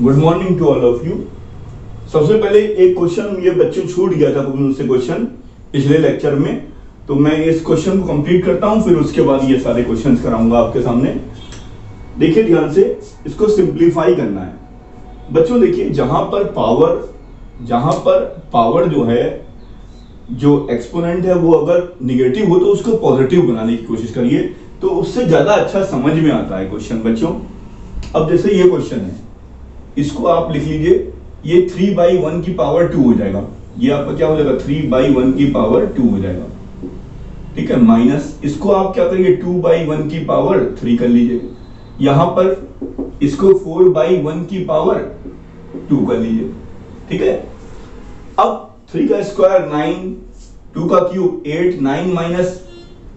Good morning to all of you. सबसे पहले एक क्वेश्चन ये बच्चों छूट गया था मुझसे क्वेश्चन पिछले लेक्चर में, तो मैं इस क्वेश्चन को कंप्लीट करता हूं, फिर उसके बाद ये सारे क्वेश्चंस कराऊंगा आपके सामने। देखिए ध्यान से, इसको सिंप्लीफाई करना है बच्चों। देखिए जहां पर पावर जो है, जो एक्सपोनेंट है वो अगर निगेटिव हो तो उसको पॉजिटिव बनाने की कोशिश करिए, तो उससे ज्यादा अच्छा समझ में आता है क्वेश्चन बच्चों। अब जैसे ये क्वेश्चन है, इसको आप लिख लीजिए, ये 3/1 की पावर 2 हो जाएगा। ये आपका क्या हो जाएगा, 3/1 की पावर 2 हो जाएगा, ठीक है। माइनस इसको आप क्या करिए, 2/1 की पावर 3 कर लीजिए। यहां पर इसको 4/1 की पावर 2 कर लीजिए, ठीक है। अब 3 का स्क्वायर 9, 2 का क्यूब 8, 9 माइनस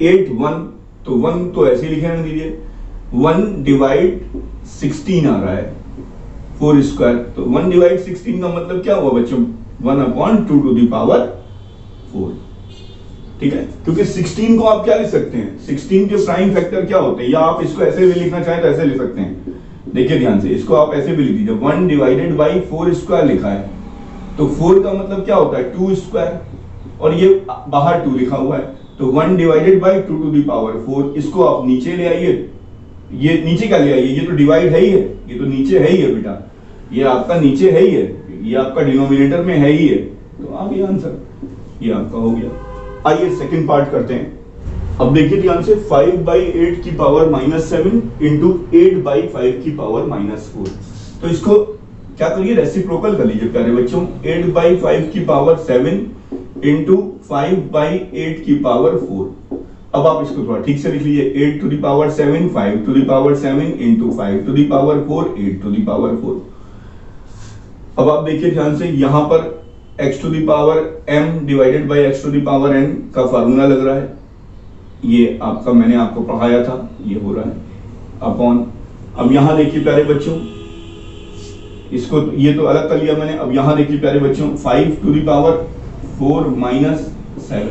8 1, तो 1 तो ऐसे ही लिखे रहने दीजिए। 1/16 आ रहा है 4 स्क्वायर, तो 1/16 का मतलब क्या हुआ बच्चों, 1/2 टू द पावर 4, ठीक है। क्योंकि 16 को आप क्या लिख सकते हैं, 16 के प्राइम फैक्टर क्या होते हैं, या आप इसको ऐसे भी लिखना चाहें तो ऐसे लिख सकते हैं। देखिए ध्यान से, इसको आप ऐसे भी लिख दीजिए, 1/4 स्क्वायर लिखा है, तो 4 का मतलब क्या होता है 2 स्क्वायर, और ये बाहर 2 लिखा हुआ है, तो 1/2 टू द पावर 4। इसको आप नीचे ले आइए, ये नीचे क्या ले आइए, ये तो डिवाइड है ही है, ये तो नीचे है ही है बेटा, ये आपका नीचे है ही है, ये आपका डिनोमिनेटर में है ही है, तो आ गया आंसर, ये आपका हो गया। आइए सेकंड पार्ट करते हैं। अब देखिए ध्यान से, 5/8 की पावर -7 इंटू 8/5 की पावर -4, तो इसको क्या करिए, रेसिप्रोकल कर लीजिए प्यारे बच्चों। 8/5 की पावर 7 इंटू 5/8 की पावर 4। अब आप इसको थोड़ा ठीक से लिख लीजिए, 8 to the power 7, 5 to the power 7 into 5 to the power 4, 8 to the power 4। अब आप देखिए ध्यान से, यहां पर x to the power m divided by x to the power n का फार्मूला लग रहा है, ये आपका मैंने आपको पढ़ाया था, ये हो रहा है अपॉन। अब यहां देखिए प्यारे बच्चों, इसको ये तो अलग कर लिया मैंने। अब यहां देखिए प्यारे बच्चों, 5 टू द पावर 4 माइनस 7,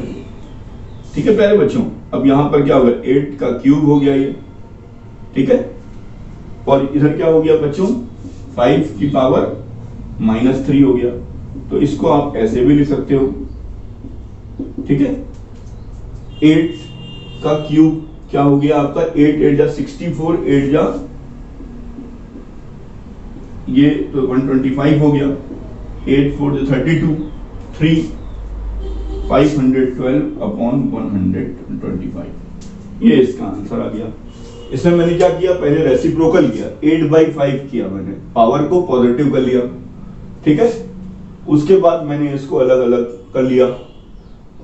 ठीक है प्यारे बच्चों। अब यहां पर क्या होगा, 8 का क्यूब हो गया ये, ठीक है। और इधर क्या हो गया बच्चों, 5 की पावर -3 हो गया, तो इसको आप ऐसे भी लिख सकते हो, ठीक है। 8 का क्यूब क्या हो गया आपका, 8 8 जा 64, 8 जा ये तो 125 हो गया, 8 4 जा 32, 3 512/125, ये इसका आंसर आ गया। इसमें मैंने क्या किया, पहले रेसिप्रोकल किया, 8/5 किया मैंने, पावर को पॉजिटिव कर लिया, ठीक है। उसके बाद मैंने इसको अलग अलग कर लिया।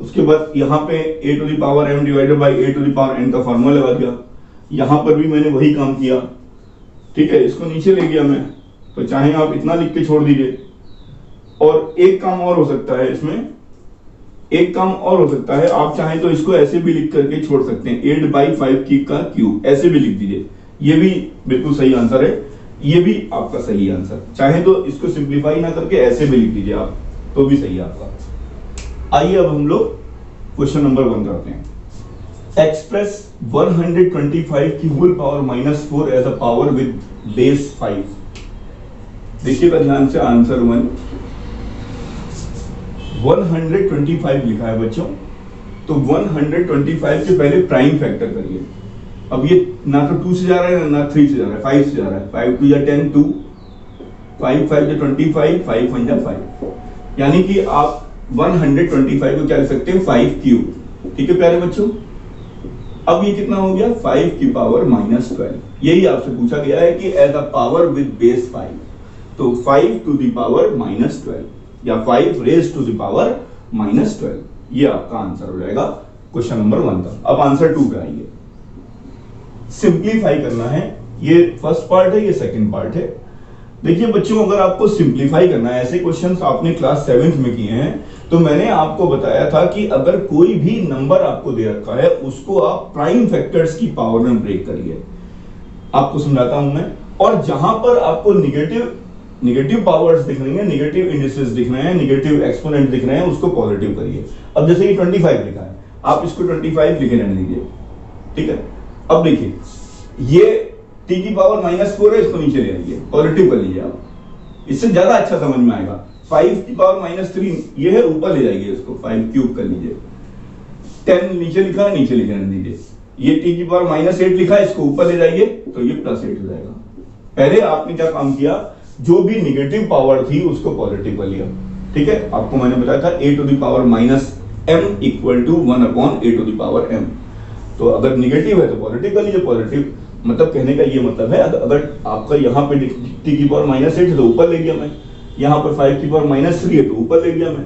उसके बाद यहाँ पे a to the power m divided by a to the power n का फार्मूला लगा दिया। यहाँ पर भी मैंने वही काम किया, ठीक है। इसको नीचे ले गया मैं, तो चाहे आप इतना लिख के छोड़ दीजिए। और एक काम और हो सकता है इसमें, एक काम और हो सकता है, आप चाहें तो इसको ऐसे भी लिख करके छोड़ सकते हैं, 8/5 की का क्यूब ऐसे भी लिख दीजिए, ये भी बिल्कुल सही आंसर है, ये भी आपका सही आंसर। चाहे तो इसको सिंप्लीफाई ना करके ऐसे भी लिख दीजिए आप, तो भी सही है आपका। आइए अब हम लोग क्वेश्चन नंबर 1 करते हैं। एक्सप्रेस 125 की whole power -4 as a power with base 5। देखिएगा ध्यान से, आंसर 125 लिखा है बच्चों, तो 125 के पहले प्राइम फैक्टर करिए। अब ये ना तो 2 से जा रहा है ना 3 से जा रहा है, 5 से जा रहा है। 5 2 या 10, 2 5 5 या 25, 5 1 या 5, यानी कि आप 125 को क्या लिख सकते हैं, 5 क्यूब, ठीक है प्यारे बच्चों। अब ये कितना हो गया, 5 की पावर -12। यही आपसे पूछा गया है कि as a power with base 5, तो 5 टू द पावर -12 या 5 रेज टू द पावर -12, ये आपका आंसर हो जाएगा क्वेश्चन नंबर 1 का। अब आंसर 2 पे आइए। सिंप्लीफाई करना है, ये फर्स्ट पार्ट है, ये सेकंड पार्ट है। देखिए बच्चों, अगर आपको सिंप्लीफाई करना है, ऐसे क्वेश्चंस आपने क्लास 7th में किए हैं, तो मैंने आपको बताया था कि अगर कोई भी नंबर आपको दे रखा है, उसको आप प्राइम फैक्टर्स की पावर में ब्रेक करिए। आपको समझाता हूं मैं। और जहां पर आपको निगेटिव पावर्स दिख रही है, निगेटिव इंडिसेस दिख रहे हैं, निगेटिव एक्सपोनेंट दिख रहे हैं, उसको पॉजिटिव करिए। अब जैसे ये 25 लिखा है, आप इसको 25 लिखे रहने दीजिए, ठीक है। अब देखिए, ये t की पावर -4 है, इसको नीचे ले आइए, पॉजिटिव कर लीजिए आप, इससे ज्यादा अच्छा समझ में आएगा। 5 की पावर -3 ये है, ऊपर ले जाइए इसको, 5 क्यूब कर लीजिए। 10 नीचे लिखा है, नीचे लिख रहने दीजिए। ये t की पावर -8 लिखा है, इसको ऊपर ले जाइए तो ये +8 हो जाएगा। पहले आपने क्या काम किया, जो भी निगेटिव पावर थी उसको पॉजिटिव कर लिया। ठीक है, आपको मैंने बताया था a to the power -m equal to 1/a to the power m। तो अगर निगेटिव है तो पॉजिटिव कर लीजिए। पॉजिटिव मतलब कहने का ये मतलब है, अगर आपका यहाँ पे t की पावर -8 है तो ऊपर ले गया मैं, यहाँ पर 5 की पावर -3 है तो ऊपर ले गया मैं,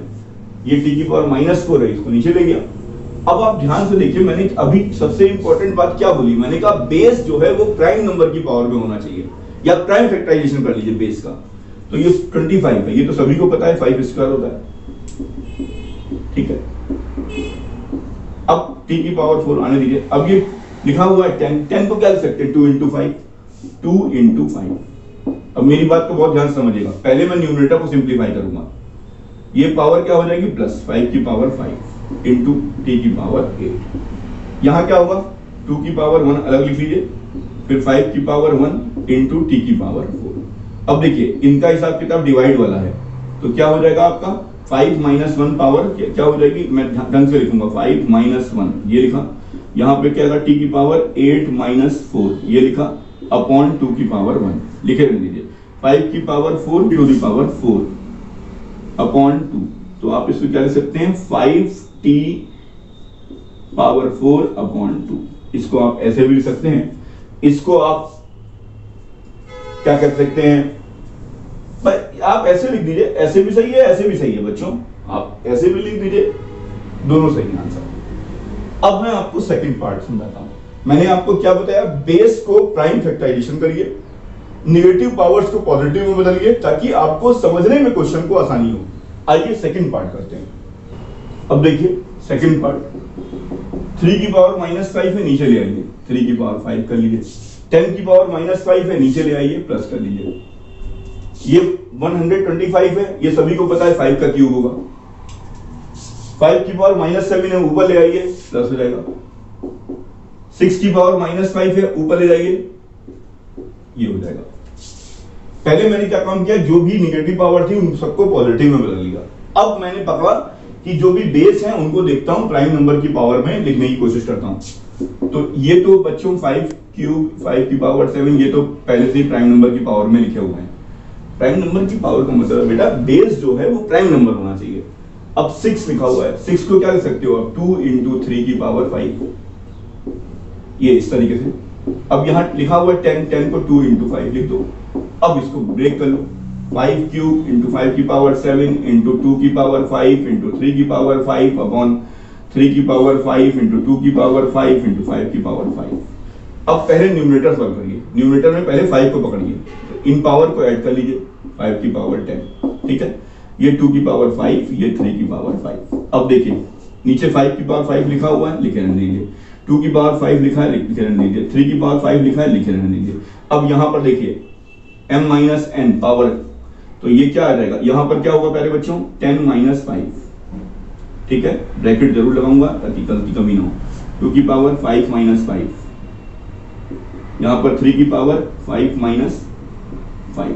ये t की पावर -4 है इसको नीचे ले गया। अब आप ध्यान से देखिए, मैंने अभी सबसे इंपॉर्टेंट बात क्या बोली, मैंने कहा बेस जो है वो प्राइम नंबर की पावर में होना चाहिए, या प्राइम फैक्टराइजेशन कर लीजिए बेस का। तो ये 25 है, ये तो सभी को पता है 5 स्क्वायर होता है। ठीक है, अब t की पावर 4 आने दीजिए। अब ये लिखा हुआ है 10 को क्या लिख सकते हैं, 2 इंटू 5। अब मेरी बात को बहुत ध्यान से समझिएगा, पहले मैं न्यूमरेटर को सिंप्लीफाई करूंगा। ये पावर क्या हो जाएगी, +5 की पावर 5 इंटू t की पावर 8। यहां क्या होगा, 2 की पावर 1 अलग लिख लीजिए, फिर 5 की पावर 1 इंटू t की पावर 4। अब देखिए इनका हिसाब किताब डिवाइड वाला है, तो क्या हो जाएगा आपका 5 - 1 पावर क्या हो जाएगी, मैं ढंग से लिखूंगा 5 - 1 ये लिखा, यहाँ पे क्या होगा t की पावर 8 - 4 ये लिखा, अपॉन 2 की पावर 1 लिखे रहने दीजिए। 5 की power 4 to the power 4 upon 2, तो आप इसको क्या लिख सकते हैं, 5t पावर 4 अपॉन 2। इसको आप ऐसे भी लिख सकते हैं, इसको आप क्या कर सकते हैं, आप ऐसे लिख दीजिए, ऐसे भी सही है ऐसे भी सही है बच्चों, आप ऐसे भी लिख दीजिए, दोनों सही आंसर। अब मैं आपको सेकंड पार्ट समझाता हूं। मैंने आपको क्या बताया, बेस को प्राइम फैक्टराइजेशन करिए, नेगेटिव पावर्स को पॉजिटिव में बदलिए, ताकि आपको समझने में क्वेश्चन को आसानी हो। आइए सेकंड पार्ट करते हैं। अब देखिए सेकंड पार्ट, 3 की पावर -5 है, नीचे ले आइए, 3 की पावर 5 कर लीजिए। 10 की पावर -5 है, नीचे ले आइए, प्लस कर लीजिए। ये 125 है, ये सभी को पता है 5 का क्यूब होगा। 5 की पावर -7 है, ऊपर ले आइए, प्लस हो जाएगा। 6 की पावर -5 है, ऊपर ले जाइए, ये हो जाएगा। पहले मैंने क्या काम किया, जो भी निगेटिव पावर थी उन सबको पॉजिटिव में बदल लिया। अब मैंने पकड़ा कि जो भी बेस है उनको देखता हूं, प्राइम नंबर की पावर में लिखने की कोशिश करता हूं। तो ये तो बच्चों 5 क्यूब 5 की पावर 7 ये तो पहले से ही प्राइम नंबर की पावर में लिखे हुए हैं। प्राइम नंबर की पावर का मतलब बेटा बेस जो है वो प्राइम नंबर होना चाहिए। अब 6 लिखा हुआ है, 6 को क्या लिख सकते हो आप, 2 इंटू 3 की पावर 5, ये इस तरीके से। अब यहां लिखा हुआ है 10 को 2 इंटू 5 लिख दो। अब इसको ब्रेक कर लो, 5 क्यूब इंटू 5 की पावर 7 इंटू 2 की पावर 5 इंटू 3 की पावर 5 अपॉन 3 की पावर 5 इंटू 2 की पावर 5 इंटू 5 की पावर 5। अब पहले न्यूमरेटर सॉल्व करिए, न्यूमरेटर में पहले 5 को पकड़िए, तो इन पावर को ऐड कर लीजिए, 5 की पावर 10, ठीक है। ये 2 की पावर 5, ये 3 की पावर 5। अब देखिए नीचे 5 की पावर 5 लिखा हुआ है, लिखे रहने दीजिए। 2 की पावर 5 लिखा है, लिखे रहने दीजिए। 3 की पावर 5 लिखा है, लिखे रहने दीजिए। अब यहां पर देखिए m माइनस n पावर, तो ये क्या आ जाएगा, यहां पर क्या होगा प्यारे बच्चों, 10 - 5, ठीक है। ब्रैकेट जरूर लगाऊंगा ताकि गलती कमी ना हो। 2 की पावर 5 - 5, यहां पर 3 की पावर 5 - 5,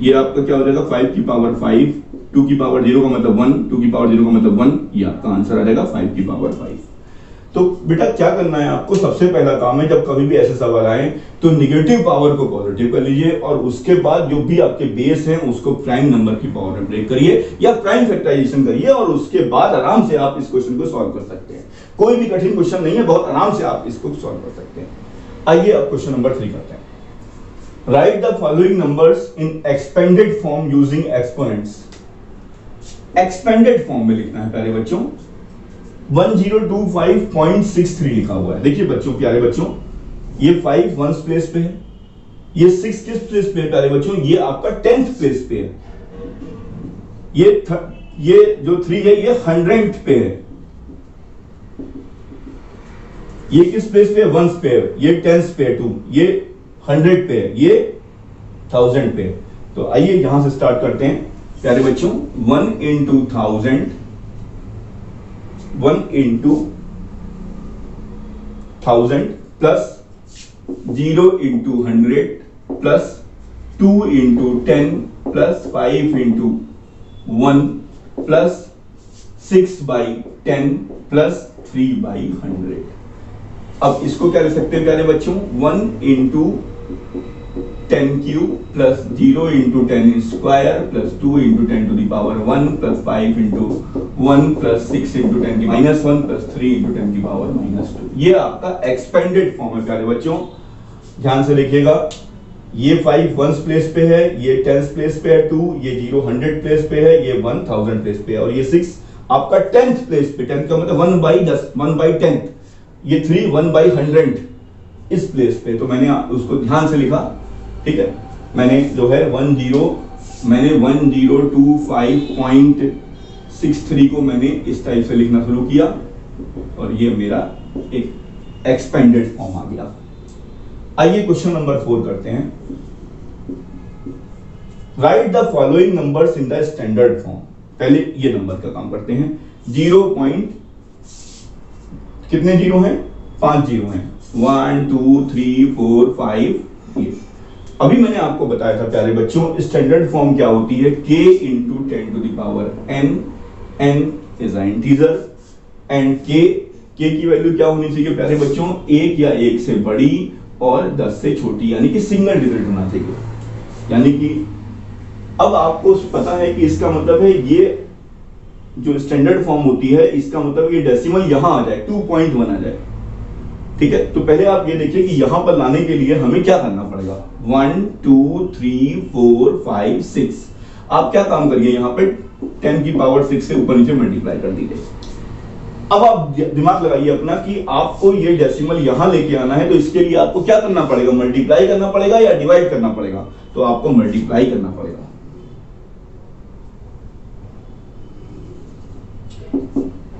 ये आपका क्या हो जाएगा 5 की पावर 5, 2 की पावर 0 का मतलब 1, 2 की पावर 0 का मतलब 1, ये आपका आंसर आ जाएगा 5 की पावर 5। तो बेटा क्या करना है आपको, सबसे पहला काम है जब कभी भी ऐसे सवाल आए तो निगेटिव पावर को पॉजिटिव कर लीजिए, और उसके बाद जो भी आपके बेस हैं उसको प्राइम नंबर की पावर में ब्रेक करिए या प्राइम फैक्टराइजेशन करिए, और उसके बाद आराम से आप इस क्वेश्चन को सॉल्व कर सकते हैं। कोई भी कठिन क्वेश्चन नहीं है, बहुत आराम से आप इसको सॉल्व कर सकते हैं। आइए अब क्वेश्चन नंबर 3 करते हैं। Right the following numbers in expanded form using exponents. Expanded form में लिखना है प्यारे बच्चों, 1025.63 लिखा हुआ है। देखिए बच्चों, प्यारे बच्चों, ये 5 वंस प्लेस पे है, ये 6 किस प्लेस पे है प्यारे बच्चों, ये आपका 10th प्लेस पे है। ये जो 3 है ये 100th पे है। ये किस प्लेस पे है, वंस पे है, ये 10th पे है 2, ये 100 पे है, ये 1000 पे है। तो आइए यहां से स्टार्ट करते हैं प्यारे बच्चों। 1 into 1000, 1 into 1000 plus 0 into 100 plus 2 into 10 plus 5 into 1 plus 6/10 plus 3/100। अब इसको क्या लिख सकते हैं प्यारे बच्चों, 1 into 10 cube plus 0 into 10 square plus 2 into 10 to the power 1 plus 5 into 1 plus 6 into 10 की माइनस 1 प्लस 3 इंटू 10 की पावर -2। ये आपका एक्सपेंडेड फॉर्म है प्यारे बच्चों, ध्यान से देखिएगा। ये 5 वंस प्लेस पे है, ये टेंस प्लेस पे है 2, ये 0 100 प्लेस पे है, ये 1000 प्लेस पे है, और ये 6 आपका 10th प्लेस पे, 10 का मतलब 1/10 1/10, ये 3 1/100 इस प्लेस पे। तो मैंने उसको ध्यान से लिखा, ठीक है। मैंने जो है 1025.63 को मैंने इस टाइप से लिखना शुरू किया, और ये मेरा एक एक्सपेंडेड फॉर्म आ गया। आइए क्वेश्चन नंबर 4 करते हैं। Right the following numbers in the standard form. पहले ये नंबर का काम करते हैं। 0 कितने जीरो हैं? 5 जीरो हैं। 1 2 3 4 5 8। अभी मैंने आपको बताया था प्यारे बच्चों, स्टैंडर्ड फॉर्म क्या होती है, k into 10 to the power n, n is an integer, and k की वैल्यू क्या होनी चाहिए प्यारे बच्चों, 1 या 1 से बड़ी और 10 से छोटी, यानी कि सिंगल डिजिट होना चाहिए। यानी कि अब आपको पता है कि इसका मतलब है ये जो स्टैंडर्ड फॉर्म होती है, इसका मतलब ये डेसिमल यहां आ जाए, 2.1 आ जाए, ठीक है। तो पहले आप ये देखिए कि यहां पर लाने के लिए हमें क्या करना पड़ेगा, 1 2 3 4 5 6। आप क्या काम करिए, यहां पे 10 की पावर 6 से ऊपर नीचे मल्टीप्लाई कर दीजिए। अब आप दिमाग लगाइए अपना कि आपको ये डेसिमल यहां लेके आना है, तो इसके लिए आपको क्या करना पड़ेगा, मल्टीप्लाई करना पड़ेगा या डिवाइड करना पड़ेगा? तो आपको मल्टीप्लाई करना पड़ेगा।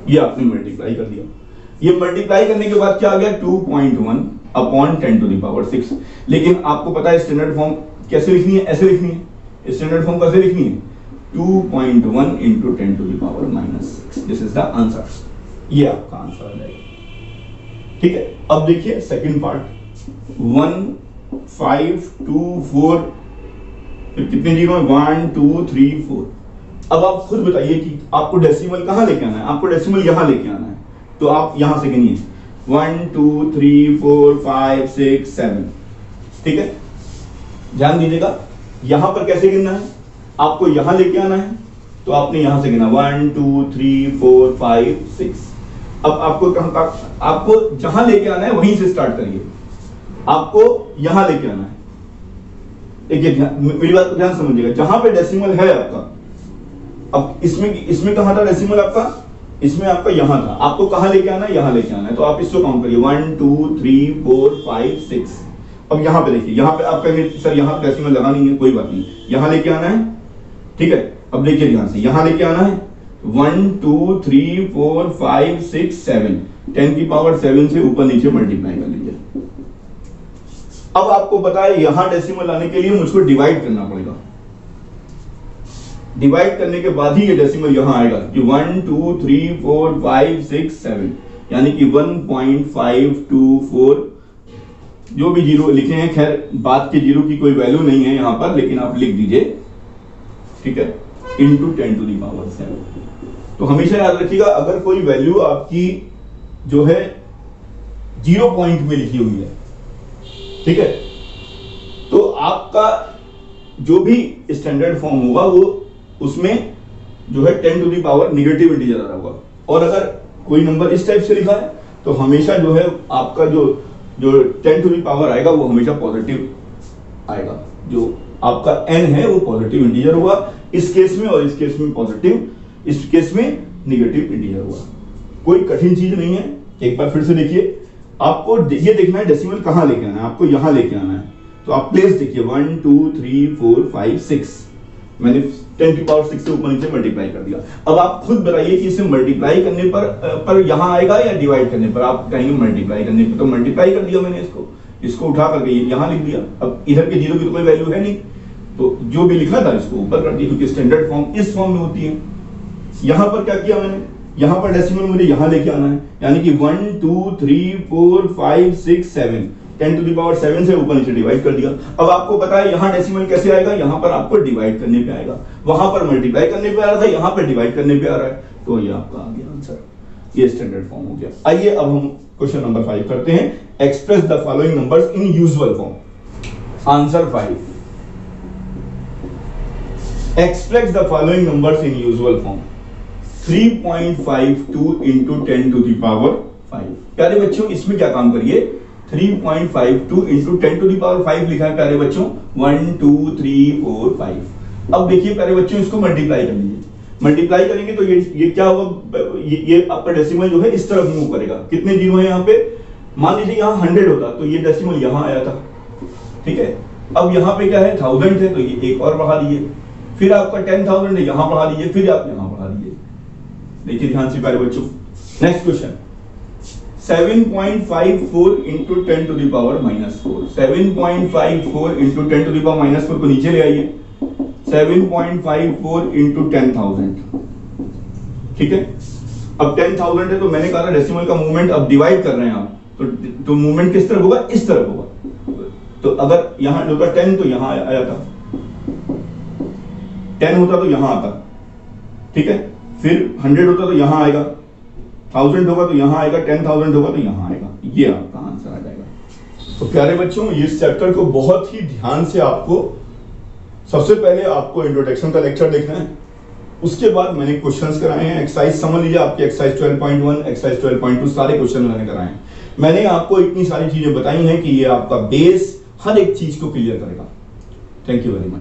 ये आपने मल्टीप्लाई कर दिया। ये मल्टीप्लाई करने के बाद क्या आ गया, 2.1 अपॉन 10 टू द पावर 6। लेकिन आपको पता है स्टैंडर्ड फॉर्म कैसे लिखनी है, ऐसे लिखनी है। स्टैंडर्ड फॉर्म कैसे लिखनी है, 2.1 into 10 to the power -6। This is the answer. ये आपका आंसर आ जाएगा, ठीक है। अब देखिए सेकंड पार्ट, 1 5 2 4, फिर कितने जीरो है, 1 2 3 4। अब आप खुद बताइए कि आपको डेसिमल कहां लेके आना है, आपको डेसिमल यहां लेके आना है। तो आप यहां से गिनिए, 1 2 3 4 5 6 7, ठीक है। ध्यान दीजिएगा, यहां पर कैसे गिनना है, आपको यहां लेके आना है, तो आपने यहां से गिना 1 2 3 4 5 6। अब आपको जहां लेके आना है वहीं से स्टार्ट करिए, आपको यहां लेके आना है। देखिए मेरी बात को ध्यान समझिएगा, जहां पे डेसिमल है आपका, अब इसमें कहां था डेसिमल आपका, इसमें आपका यहां था, आपको कहां लेके आना है, यहां लेके आना है। तो आप इसको काउंट करिए, 1 2 3 4 5 6। अब यहां पे देखिए, यहां पे आप कहेंगे सर यहां पे डेसिमल लगा नहीं है, कोई बात नहीं, यहां लेके आना है, ठीक है। अब देखिए ध्यान से, यहां लेके आना है, 1 2 3 4 5 6 7, 10 की पावर 7 से ऊपर नीचे मल्टीप्लाई कर लीजिए। अब आपको पता है यहां डेसिमल लाने के लिए मुझको डिवाइड करना पड़ेगा। डिवाइड करने के बाद ही ये डेसिमल यहां आएगा, कि 1 2 3 4 5 6 7, यानी कि 1.524। जो भी जीरो लिखे हैं, खैर बात के जीरो की कोई वैल्यू नहीं है यहां पर, लेकिन आप लिख दीजिए, ठीक है, इंटू 10 टू द पावर 7। तो हमेशा याद रखिएगा, अगर कोई वैल्यू आपकी जो है 0 पॉइंट में लिखी हुई है, ठीक है, तो आपका जो भी स्टैंडर्ड फॉर्म होगा वो उसमें जो है 10 to the power negative integer आ रहा होगा। और अगर कोई नंबर इस टाइप से लिखा है तो हमेशा जो है आपका जो 10 टू द पावर आएगा वो हमेशा पॉजिटिव आएगा। जो आपका n है वो पॉजिटिव इंटीजर होगा इस केस में, और इस केस में पॉजिटिव, इस केस में नेगेटिव इंटीजर होगा। कोई कठिन चीज नहीं है। एक बार फिर से देखिए, आपको ये देखना है डेसिमल कहां लेके आना है, आपको यहां लेके आना है। तो आप प्लेस देखिए, 1 2 3 4 5 6, मैंने 10 की पावर 6 से ऊपर नीचे मल्टीप्लाई कर दिया। अब आप खुद बताइए कि इसे मल्टीप्लाई करने पर यहां आएगा या डिवाइड करने पर। आप कहेंगे मल्टीप्लाई करने पर, तो मल्टीप्लाई कर दिया मैंने, इसको उठा करके यहां लिख दिया। अब इधर के जीरो की तो कोई वैल्यू है नहीं, तो जो भी लिखना था इसको ऊपर कर दिया, क्योंकि स्टैंडर्ड फॉर्म इस फॉर्म में होती है। यहां पर क्या किया मैंने, यहां पर डेसिमल मुझे यहां लेके आना है, यानी कि 1 2 3 4 5 6 7, 10 टू द पावर 7 से ऊपर नीचे डिवाइड कर दिया। अब आपको पता है यहाँ डेसिमल कैसे आएगा, यहाँ पर आपको डिवाइड करने पे आएगा, वहां पर मल्टीप्लाई करने पे आ रहा था, यहाँ पर डिवाइड करने पे आ रहा है, तो ये आपका आ गया आंसर, ये स्टैंडर्ड फॉर्म हो गया। आइए अब हम क्वेश्चन नंबर 5 करते हैं, express the following numbers in usual form. Answer 5, express the following numbers in usual form. 3.52 into 10 to the power 5। प्यारे बच्चों इसमें क्या काम करिए, 3.52 इंटू 10 टू द पावर 5 लिखा है प्यारे बच्चों, 1 2 3 4 5। अब देखिए प्यारे बच्चों इसको मल्टीप्लाई कर लीजिए, मल्टीप्लाई करेंगे तो ये क्या होगा, ये आपका डेसिमल जो है इस तरफ मूव करेगा। कितने जीरो है यहाँ पे, मान लीजिए यहाँ 100 होता तो ये डेसिमल यहाँ आया था, ठीक है। अब यहाँ पे क्या है 1000 है तो ये एक और बढ़ा दीजिए, फिर आपका 10,000 है यहाँ बढ़ा दीजिए, फिर आप यहाँ बढ़ा दीजिए। देखिए ध्यान से प्यारे बच्चों, next question 7.54 into 10 to the power -4। 7.54 into 10 to the power -4 को नीचे ले आइए, 7.54 इंटू 10,000, ठीक है। अब 10,000 है तो मैंने कहा डेसिमल का मूवमेंट अब डिवाइड कर रहे हैं आप, तो मूवमेंट किस तरफ होगा, इस तरफ होगा। तो अगर यहां होता 10 तो यहां आया था, 10 होता तो यहां आता, ठीक है। फिर 100 होता तो यहां आएगा, 1000 होगा तो यहां आएगा, 10,000 होगा तो यहां आएगा, ये आपका आंसर आ जाएगा। तो प्यारे बच्चों इस चैप्टर को बहुत ही ध्यान से आपको, सबसे पहले आपको इंट्रोडक्शन का लेक्चर देखना है, उसके बाद मैंने क्वेश्चंस कराए हैं। एक्सरसाइज समझ लीजिए, आपकी एक्सरसाइज 12.1, एक्सरसाइज 12.2 सारे क्वेश्चन मैंने कराए हैं। मैंने आपको इतनी सारी चीजें बताई हैं कि ये आपका बेस हर एक चीज को क्लियर करेगा। Thank you very much.